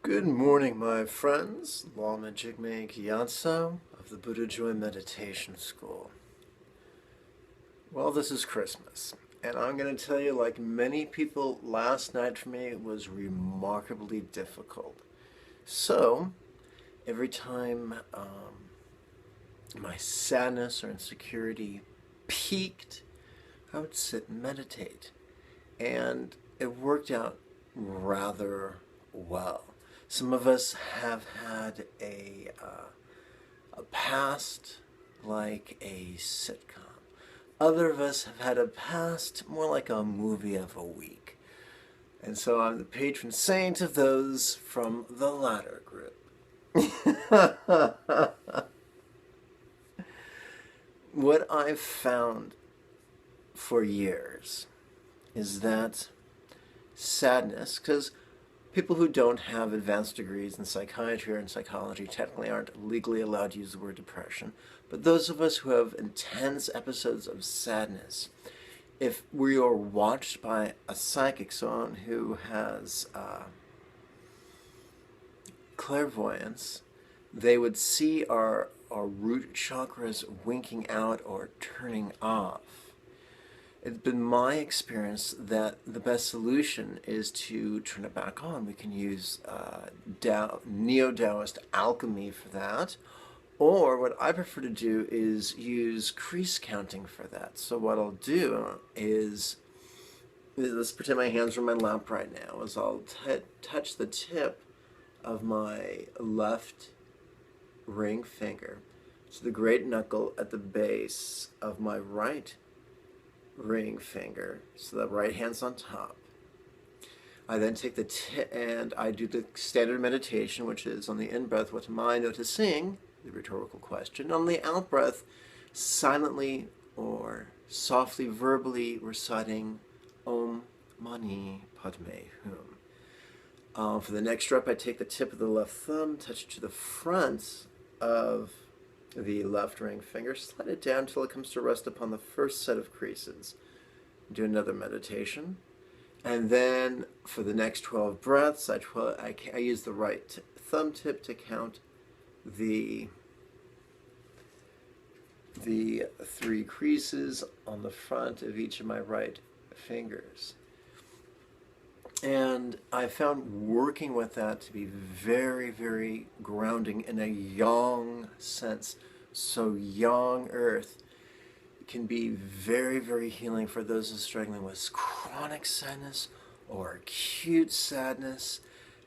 Good morning, my friends. Lama, Jigme, Gyatso of the Buddha Joy Meditation School. Well, this is Christmas, and I'm going to tell you, like many people, last night for me was remarkably difficult. So, every time my sadness or insecurity peaked, I would sit and meditate. And it worked out rather well. Some of us have had a past like a sitcom. Other of us have had a past more like a movie of a week. And so I'm the patron saint of those from the latter group. What I've found for years is that sadness, because people who don't have advanced degrees in psychiatry or in psychology technically aren't legally allowed to use the word depression, but those of us who have intense episodes of sadness, if we are watched by a psychic, someone who has clairvoyance, they would see our root chakras winking out or turning off. It's been my experience that the best solution is to turn it back on. We can use neo-Taoist alchemy for that, or what I prefer to do is use crease counting for that. So what I'll do is, let's pretend my hands are on my lap right now, is I'll touch the tip of my left ring finger to the great knuckle at the base of my right ring finger, so the right hand's on top. I then take the tip and I do the standard meditation, which is on the in-breath, what am I noticing? The rhetorical question. On the out-breath, silently or softly, verbally reciting Om Mani Padme Hum. For the next rep, I take the tip of the left thumb, touch it to the front of the left ring finger, slide it down until it comes to rest upon the first set of creases. Do another meditation. And then for the next 12 breaths, I use the right thumb tip to count the 3 creases on the front of each of my right fingers. And I found working with that to be very, very grounding in a yang sense. So yang earth can be very, very healing for those who are struggling with chronic sadness or acute sadness,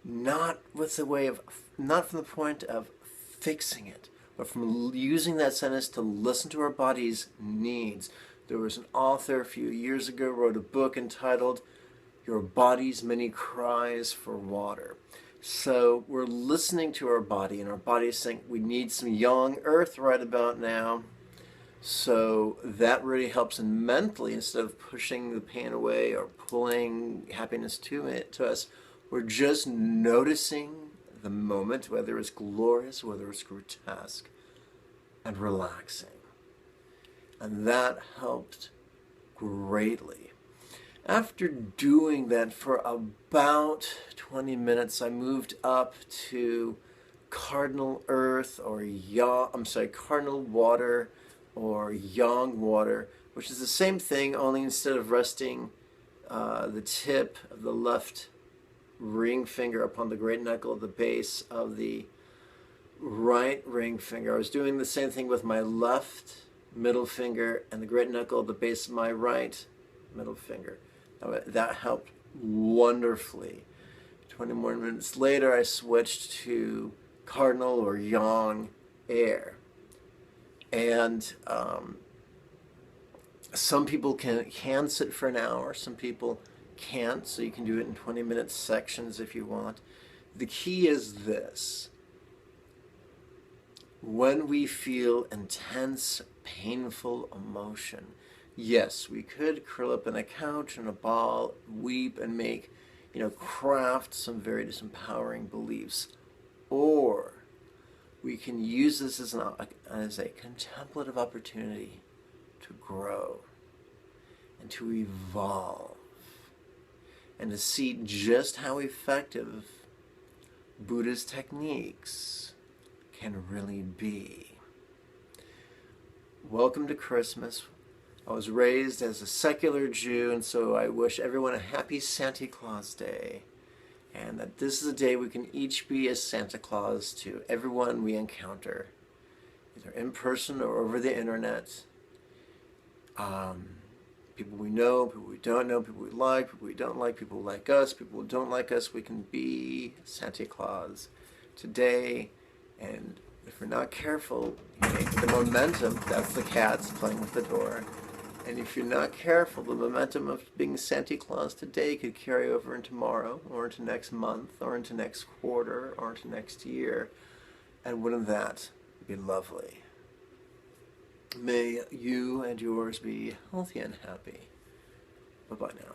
not from the point of fixing it, but from using that sadness to listen to our body's needs. There was an author a few years ago wrote a book entitled Your Body's Many Cries for Water. So we're listening to our body, and our body is saying we need some yang earth right about now. So that really helps, and mentally, instead of pushing the pain away or pulling happiness to us, we're just noticing the moment, whether it's glorious, whether it's grotesque, and relaxing. And that helped greatly. After doing that for about 20 minutes, I moved up to cardinal earth or cardinal water or yang water, which is the same thing, only instead of resting the tip of the left ring finger upon the great knuckle at the base of the right ring finger, I was doing the same thing with my left middle finger and the great knuckle at the base of my right middle finger. That helped wonderfully. 20 more minutes later, I switched to cardinal or yang air. And some people can sit for an hour, some people can't, so you can do it in 20-minute sections if you want. The key is this. When we feel intense, painful emotion, yes, we could curl up in a couch in a ball, weep, and craft some very disempowering beliefs. Or we can use this as a contemplative opportunity to grow and to evolve and to see just how effective Buddha's techniques can really be. Welcome to Christmas. I was raised as a secular Jew, and so I wish everyone a happy Santa Claus Day. And that this is a day we can each be a Santa Claus to everyone we encounter, either in person or over the internet. People we know, people we don't know, people we like, people we don't like, people who like us, people who don't like us. We can be Santa Claus today. And if we're not careful, the momentum, that's the cats playing with the door. And if you're not careful, the momentum of being Santa Claus today could carry over into tomorrow, or into next month, or into next quarter, or into next year. And wouldn't that be lovely? May you and yours be healthy and happy. Bye-bye now.